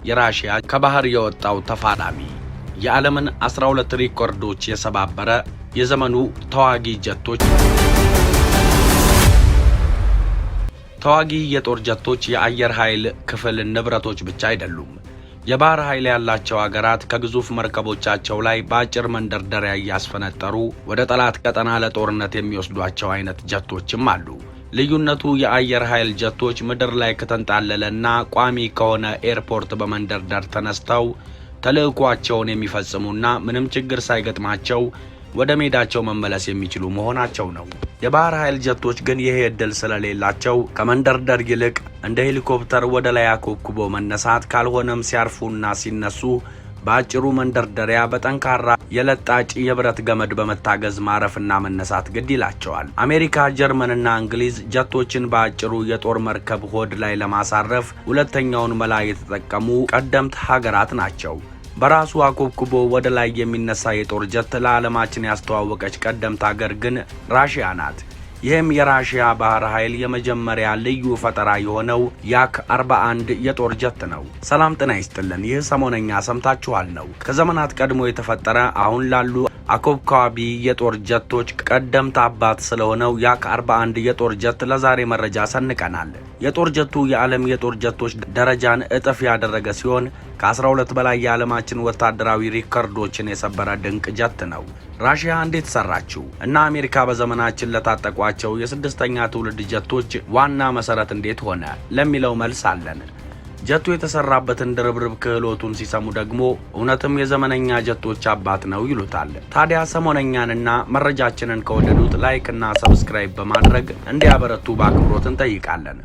የራሺያ ከባህር የወጣው ተፋላሚ የዓለምን 12 ሪኮርዶች የሰባበረ የዘመኑ ተዋጊ ጀቶች። ተዋጊ የጦር ጀቶች የአየር ኃይል ክፍል ንብረቶች ብቻ አይደሉም። የባህር ኃይል ያላቸው አገራት ከግዙፍ መርከቦቻቸው ላይ በአጭር መንደርደሪያ ያስፈነጠሩ ወደ ጠላት ቀጠና ለጦርነት የሚወስዷቸው አይነት ጀቶችም አሉ። ልዩነቱ የአየር ኃይል ጀቶች ምድር ላይ ከተንጣለለና ቋሚ ከሆነ ኤርፖርት በመንደርደር ተነስተው ተልዕኳቸውን የሚፈጽሙና ምንም ችግር ሳይገጥማቸው ወደ ሜዳቸው መመለስ የሚችሉ መሆናቸው ነው። የባህር ኃይል ጀቶች ግን ይሄ እድል ስለሌላቸው ከመንደርደር ይልቅ እንደ ሄሊኮፕተር ወደ ላይ አኮብኩቦ መነሳት ካልሆነም ሲያርፉና ሲነሱ በአጭሩ መንደርደሪያ በጠንካራ የለጣጭ የብረት ገመድ በመታገዝ ማረፍና መነሳት ግድ ይላቸዋል። አሜሪካ፣ ጀርመንና እንግሊዝ ጀቶችን በአጭሩ የጦር መርከብ ሆድ ላይ ለማሳረፍ ሁለተኛውን መላ የተጠቀሙ ቀደምት ሀገራት ናቸው። በራሱ አኮብኩቦ ወደ ላይ የሚነሳ የጦር ጀት ለዓለማችን ያስተዋወቀች ቀደምት ሀገር ግን ራሺያ ናት። ይህም የራሺያ ባህር ኃይል የመጀመሪያ ልዩ ፈጠራ የሆነው ያክ 41 የጦር ጀት ነው። ሰላም ጤና ይስጥልን። ይህ ሰሞነኛ ሰምታችኋል ነው። ከዘመናት ቀድሞ የተፈጠረ አሁን ላሉ አኮብኳቢ የጦር ጀቶች ቀደምት አባት ስለሆነው ያክ 41 የጦር ጀት ለዛሬ መረጃ ሰንቀናል። የጦር ጀቱ የዓለም የጦር ጀቶች ደረጃን እጥፍ ያደረገ ሲሆን ከ12 በላይ የዓለማችን ወታደራዊ ሪከርዶችን የሰበረ ድንቅ ጀት ነው። ራሺያ እንዴት ሰራችው እና አሜሪካ በዘመናችን ለታጠቋቸው የስድስተኛ ትውልድ ጀቶች ዋና መሰረት እንዴት ሆነ ለሚለው መልስ አለን። ጀቱ የተሰራበትን ድርብርብ ክህሎቱን ሲሰሙ ደግሞ እውነትም የዘመነኛ ጀቶች አባት ነው ይሉታል። ታዲያ ሰሞነኛንና መረጃችንን ከወደዱት ላይክ እና ሰብስክራይብ በማድረግ እንዲያበረቱ በአክብሮት እንጠይቃለን።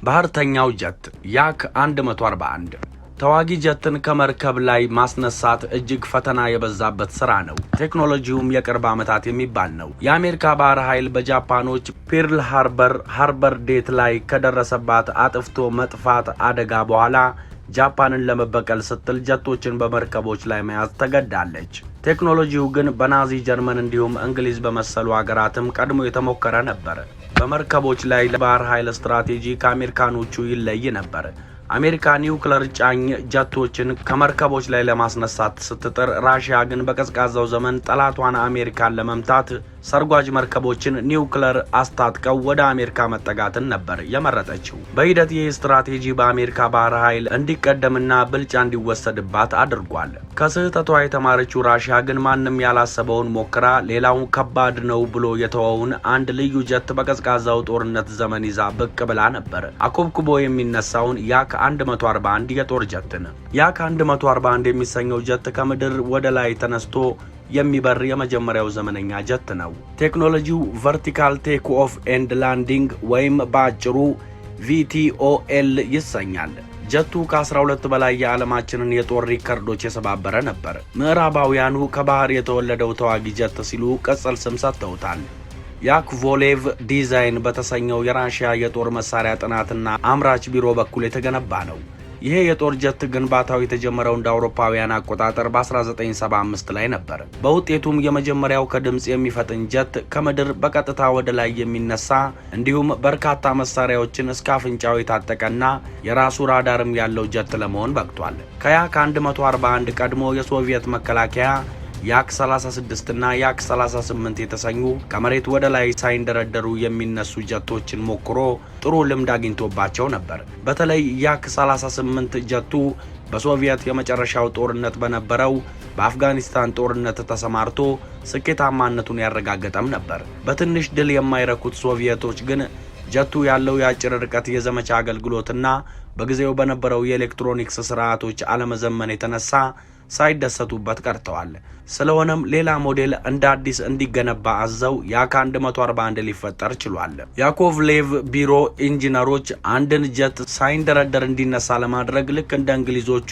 ባህርተኛው ጀት ያክ 141 ተዋጊ ጀትን ከመርከብ ላይ ማስነሳት እጅግ ፈተና የበዛበት ስራ ነው። ቴክኖሎጂውም የቅርብ ዓመታት የሚባል ነው። የአሜሪካ ባህር ኃይል በጃፓኖች ፒርል ሃርበር ዴት ላይ ከደረሰባት አጥፍቶ መጥፋት አደጋ በኋላ ጃፓንን ለመበቀል ስትል ጀቶችን በመርከቦች ላይ መያዝ ተገዳለች። ቴክኖሎጂው ግን በናዚ ጀርመን እንዲሁም እንግሊዝ በመሰሉ ሀገራትም ቀድሞ የተሞከረ ነበር። በመርከቦች ላይ ለባህር ኃይል ስትራቴጂ ከአሜሪካኖቹ ይለይ ነበር። አሜሪካ ኒውክለር ጫኝ ጀቶችን ከመርከቦች ላይ ለማስነሳት ስትጥር፣ ራሺያ ግን በቀዝቃዛው ዘመን ጠላቷን አሜሪካን ለመምታት ሰርጓጅ መርከቦችን ኒውክለር አስታጥቀው ወደ አሜሪካ መጠጋትን ነበር የመረጠችው። በሂደት ይህ ስትራቴጂ በአሜሪካ ባህር ኃይል እንዲቀደምና ብልጫ እንዲወሰድባት አድርጓል። ከስህተቷ የተማረችው ራሺያ ግን ማንም ያላሰበውን ሞክራ ሌላው ከባድ ነው ብሎ የተወውን አንድ ልዩ ጀት በቀዝቃዛው ጦርነት ዘመን ይዛ ብቅ ብላ ነበር። አኮብኩቦ የሚነሳውን ያክ 141 የጦር ጀትን። ያክ 141 የሚሰኘው ጀት ከምድር ወደ ላይ ተነስቶ የሚበር የመጀመሪያው ዘመነኛ ጀት ነው። ቴክኖሎጂው ቨርቲካል ቴክ ኦፍ ኤንድ ላንዲንግ ወይም በአጭሩ VTOL ይሰኛል። ጀቱ ከ12 በላይ የዓለማችንን የጦር ሪከርዶች የሰባበረ ነበር። ምዕራባውያኑ ከባህር የተወለደው ተዋጊ ጀት ሲሉ ቅጽል ስም ሰጥተውታል። ያክቮሌቭ ዲዛይን በተሰኘው የራሺያ የጦር መሳሪያ ጥናትና አምራች ቢሮ በኩል የተገነባ ነው። ይሄ የጦር ጀት ግንባታው የተጀመረው እንደ አውሮፓውያን አቆጣጠር በ1975 ላይ ነበር። በውጤቱም የመጀመሪያው ከድምጽ የሚፈጥን ጀት፣ ከምድር በቀጥታ ወደ ላይ የሚነሳ እንዲሁም በርካታ መሳሪያዎችን እስከ አፍንጫው የታጠቀና የራሱ ራዳርም ያለው ጀት ለመሆን በቅቷል። ከያክ 141 ቀድሞ የሶቪየት መከላከያ ያክ 36 እና ያክ 38 የተሰኙ ከመሬት ወደ ላይ ሳይንደረደሩ የሚነሱ ጀቶችን ሞክሮ ጥሩ ልምድ አግኝቶባቸው ነበር። በተለይ ያክ 38 ጀቱ በሶቪየት የመጨረሻው ጦርነት በነበረው በአፍጋኒስታን ጦርነት ተሰማርቶ ስኬታማነቱን ያረጋገጠም ነበር። በትንሽ ድል የማይረኩት ሶቪየቶች ግን ጀቱ ያለው የአጭር ርቀት የዘመቻ አገልግሎትና በጊዜው በነበረው የኤሌክትሮኒክስ ስርዓቶች አለመዘመን የተነሳ ሳይደሰቱበት ቀርተዋል። ስለሆነም ሌላ ሞዴል እንደ አዲስ እንዲገነባ አዘው ያክ 141 ሊፈጠር ችሏል። ያኮቭሌቭ ቢሮ ኢንጂነሮች አንድን ጀት ሳይንደረደር እንዲነሳ ለማድረግ ልክ እንደ እንግሊዞቹ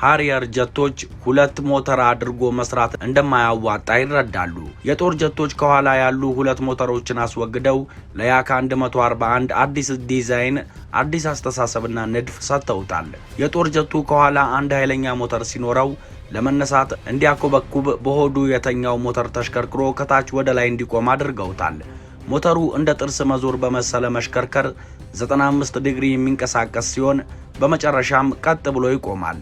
ሃሪየር ጀቶች ሁለት ሞተር አድርጎ መስራት እንደማያዋጣ ይረዳሉ። የጦር ጀቶች ከኋላ ያሉ ሁለት ሞተሮችን አስወግደው ለያክ 141 አዲስ ዲዛይን፣ አዲስ አስተሳሰብና ንድፍ ሰጥተውታል። የጦር ጀቱ ከኋላ አንድ ኃይለኛ ሞተር ሲኖረው ለመነሳት እንዲያኮበኩብ በሆዱ የተኛው ሞተር ተሽከርክሮ ከታች ወደ ላይ እንዲቆም አድርገውታል። ሞተሩ እንደ ጥርስ መዞር በመሰለ መሽከርከር 95 ዲግሪ የሚንቀሳቀስ ሲሆን በመጨረሻም ቀጥ ብሎ ይቆማል።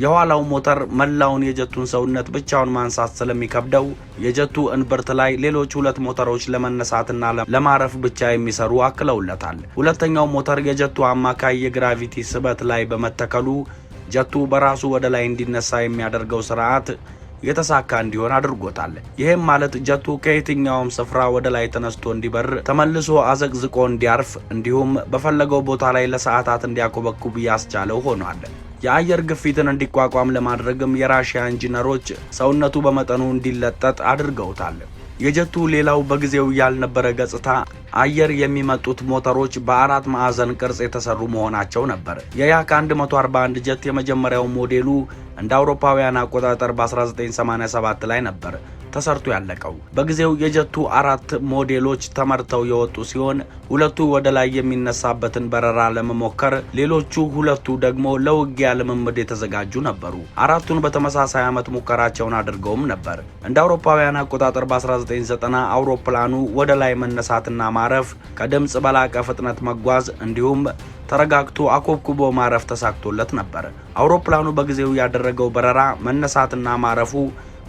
የኋላው ሞተር መላውን የጀቱን ሰውነት ብቻውን ማንሳት ስለሚከብደው የጀቱ እንብርት ላይ ሌሎች ሁለት ሞተሮች ለመነሳትና ለማረፍ ብቻ የሚሰሩ አክለውለታል። ሁለተኛው ሞተር የጀቱ አማካይ የግራቪቲ ስበት ላይ በመተከሉ ጀቱ በራሱ ወደ ላይ እንዲነሳ የሚያደርገው ስርዓት የተሳካ እንዲሆን አድርጎታል። ይህም ማለት ጀቱ ከየትኛውም ስፍራ ወደ ላይ ተነስቶ እንዲበር፣ ተመልሶ አዘቅዝቆ እንዲያርፍ እንዲሁም በፈለገው ቦታ ላይ ለሰዓታት እንዲያኮበኩብ ያስቻለው ሆኗል። የአየር ግፊትን እንዲቋቋም ለማድረግም የራሺያ ኢንጂነሮች ሰውነቱ በመጠኑ እንዲለጠጥ አድርገውታል። የጀቱ ሌላው በጊዜው ያልነበረ ገጽታ አየር የሚመጡት ሞተሮች በአራት ማዕዘን ቅርጽ የተሰሩ መሆናቸው ነበር። የያክ 141 ጀት የመጀመሪያው ሞዴሉ እንደ አውሮፓውያን አቆጣጠር በ1987 ላይ ነበር ተሰርቶ ያለቀው። በጊዜው የጀቱ 4 ሞዴሎች ተመርተው የወጡ ሲሆን ሁለቱ ወደ ላይ የሚነሳበትን በረራ ለመሞከር፣ ሌሎቹ ሁለቱ ደግሞ ለውጊያ ልምምድ የተዘጋጁ ነበሩ። አራቱን በተመሳሳይ ዓመት ሙከራቸውን አድርገውም ነበር። እንደ አውሮፓውያን አቆጣጠር በ1990 አውሮፕላኑ ወደ ላይ መነሳትና ማረፍ፣ ከድምጽ በላቀ ፍጥነት መጓዝ እንዲሁም ተረጋግቶ አኮብኩቦ ማረፍ ተሳክቶለት ነበር። አውሮፕላኑ በጊዜው ያደረገው በረራ መነሳትና ማረፉ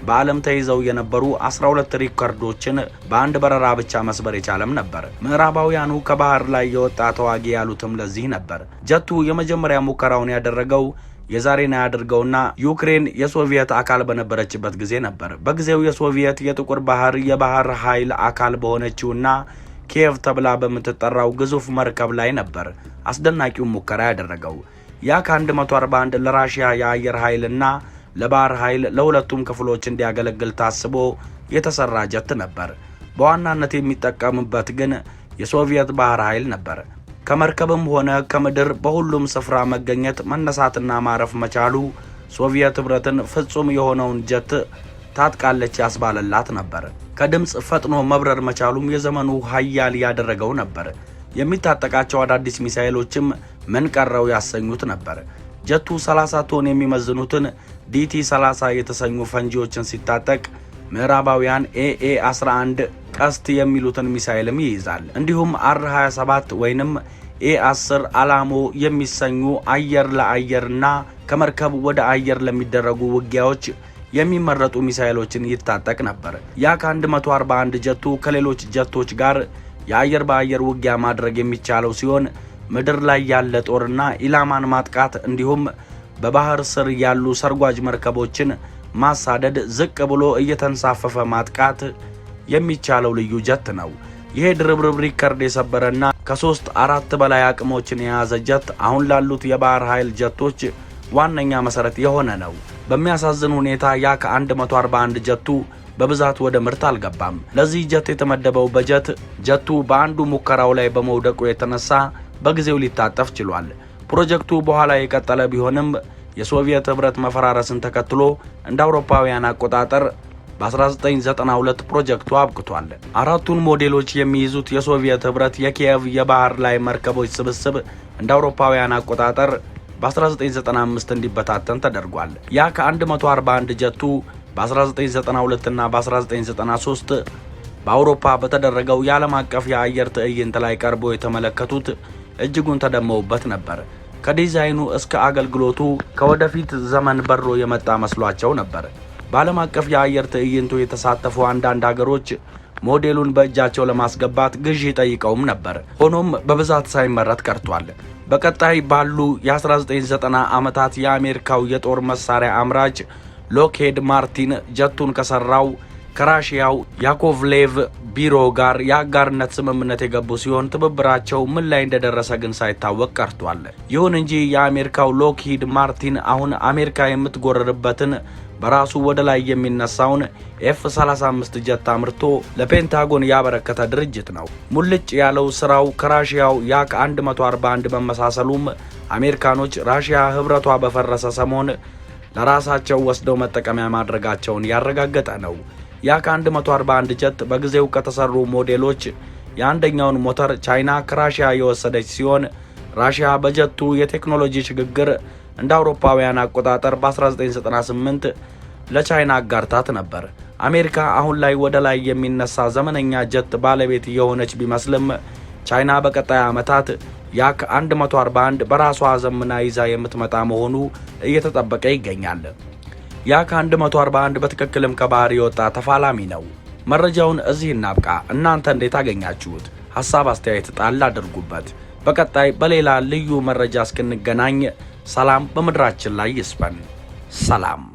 በዓለም ተይዘው የነበሩ 12 ሪከርዶችን በአንድ በረራ ብቻ መስበር የቻለም ነበር። ምዕራባውያኑ ከባህር ላይ የወጣ ተዋጊ ያሉትም ለዚህ ነበር። ጀቱ የመጀመሪያ ሙከራውን ያደረገው የዛሬን ያድርገውና ዩክሬን የሶቪየት አካል በነበረችበት ጊዜ ነበር። በጊዜው የሶቪየት የጥቁር ባህር የባህር ኃይል አካል በሆነችውና ኪየቭ ተብላ በምትጠራው ግዙፍ መርከብ ላይ ነበር አስደናቂው ሙከራ ያደረገው። ያክ 141 ለራሺያ የአየር ኃይልና ለባህር ኃይል ለሁለቱም ክፍሎች እንዲያገለግል ታስቦ የተሰራ ጀት ነበር። በዋናነት የሚጠቀምበት ግን የሶቪየት ባህር ኃይል ነበር። ከመርከብም ሆነ ከምድር በሁሉም ስፍራ መገኘት፣ መነሳትና ማረፍ መቻሉ ሶቪየት ህብረትን ፍጹም የሆነውን ጀት ታጥቃለች ያስባለላት ነበር። ከድምጽ ፈጥኖ መብረር መቻሉም የዘመኑ ኃያል ያደረገው ነበር። የሚታጠቃቸው አዳዲስ ሚሳኤሎችም ምን ቀረው ያሰኙት ነበር። ጀቱ 30 ቶን የሚመዝኑትን ዲቲ-30 የተሰኙ ፈንጂዎችን ሲታጠቅ ምዕራባውያን ኤኤ-11 ቀስት የሚሉትን ሚሳኤልም ይይዛል። እንዲሁም አር-27 ወይንም ኤ-10 አላሞ የሚሰኙ አየር ለአየርና ከመርከብ ወደ አየር ለሚደረጉ ውጊያዎች የሚመረጡ ሚሳኤሎችን ይታጠቅ ነበር። ያክ 141 ጀቱ ከሌሎች ጀቶች ጋር የአየር በአየር ውጊያ ማድረግ የሚቻለው ሲሆን ምድር ላይ ያለ ጦርና ኢላማን ማጥቃት እንዲሁም በባህር ስር ያሉ ሰርጓጅ መርከቦችን ማሳደድ፣ ዝቅ ብሎ እየተንሳፈፈ ማጥቃት የሚቻለው ልዩ ጀት ነው። ይሄ ድርብርብ ሪከርድ የሰበረና ከ3-4 በላይ አቅሞችን የያዘ ጀት አሁን ላሉት የባህር ኃይል ጀቶች ዋነኛ መሰረት የሆነ ነው። በሚያሳዝን ሁኔታ ያክ 141 ጀቱ በብዛት ወደ ምርት አልገባም። ለዚህ ጀት የተመደበው በጀት ጀቱ በአንዱ ሙከራው ላይ በመውደቁ የተነሳ በጊዜው ሊታጠፍ ችሏል። ፕሮጀክቱ በኋላ የቀጠለ ቢሆንም የሶቪየት ህብረት መፈራረስን ተከትሎ እንደ አውሮፓውያን አቆጣጠር በ1992 ፕሮጀክቱ አብቅቷል። አራቱን ሞዴሎች የሚይዙት የሶቪየት ህብረት የኪየቭ የባህር ላይ መርከቦች ስብስብ እንደ አውሮፓውያን አቆጣጠር በ1995 እንዲበታተን ተደርጓል። ያክ 141 ጀቱ በ1992 እና በ1993 በአውሮፓ በተደረገው የዓለም አቀፍ የአየር ትዕይንት ላይ ቀርቦ የተመለከቱት እጅጉን ተደመውበት ነበር። ከዲዛይኑ እስከ አገልግሎቱ ከወደፊት ዘመን በሮ የመጣ መስሏቸው ነበር። በዓለም አቀፍ የአየር ትዕይንቱ የተሳተፉ አንዳንድ ሀገሮች ሞዴሉን በእጃቸው ለማስገባት ግዢ ጠይቀውም ነበር። ሆኖም በብዛት ሳይመረት ቀርቷል። በቀጣይ ባሉ የ1990 ዓመታት የአሜሪካው የጦር መሳሪያ አምራች ሎክሄድ ማርቲን ጀቱን ከሰራው ከራሺያው ያኮቭሌቭ ቢሮ ጋር የአጋርነት ስምምነት የገቡ ሲሆን ትብብራቸው ምን ላይ እንደደረሰ ግን ሳይታወቅ ቀርቷል። ይሁን እንጂ የአሜሪካው ሎክሂድ ማርቲን አሁን አሜሪካ የምትጎረርበትን በራሱ ወደ ላይ የሚነሳውን ኤፍ-35 ጀት አምርቶ ለፔንታጎን ያበረከተ ድርጅት ነው። ሙልጭ ያለው ስራው ከራሺያው ያክ 141 በመሳሰሉም አሜሪካኖች ራሺያ ህብረቷ በፈረሰ ሰሞን ለራሳቸው ወስደው መጠቀሚያ ማድረጋቸውን ያረጋገጠ ነው። ያክ 141 ጀት በጊዜው ከተሰሩ ሞዴሎች የአንደኛውን ሞተር ቻይና ከራሺያ የወሰደች ሲሆን ራሺያ በጀቱ የቴክኖሎጂ ሽግግር እንደ አውሮፓውያን አቆጣጠር በ1998 ለቻይና አጋርታት ነበር። አሜሪካ አሁን ላይ ወደ ላይ የሚነሳ ዘመነኛ ጀት ባለቤት የሆነች ቢመስልም ቻይና በቀጣይ ዓመታት ያክ 141 በራሷ ዘመና ይዛ የምትመጣ መሆኑ እየተጠበቀ ይገኛል። ያክ 141 በትክክልም ከባህር የወጣ ተፋላሚ ነው። መረጃውን እዚህ እናብቃ። እናንተ እንዴት አገኛችሁት? ሐሳብ አስተያየት ጣል አድርጉበት። በቀጣይ በሌላ ልዩ መረጃ እስክንገናኝ ሰላም በምድራችን ላይ ይስፈን። ሰላም።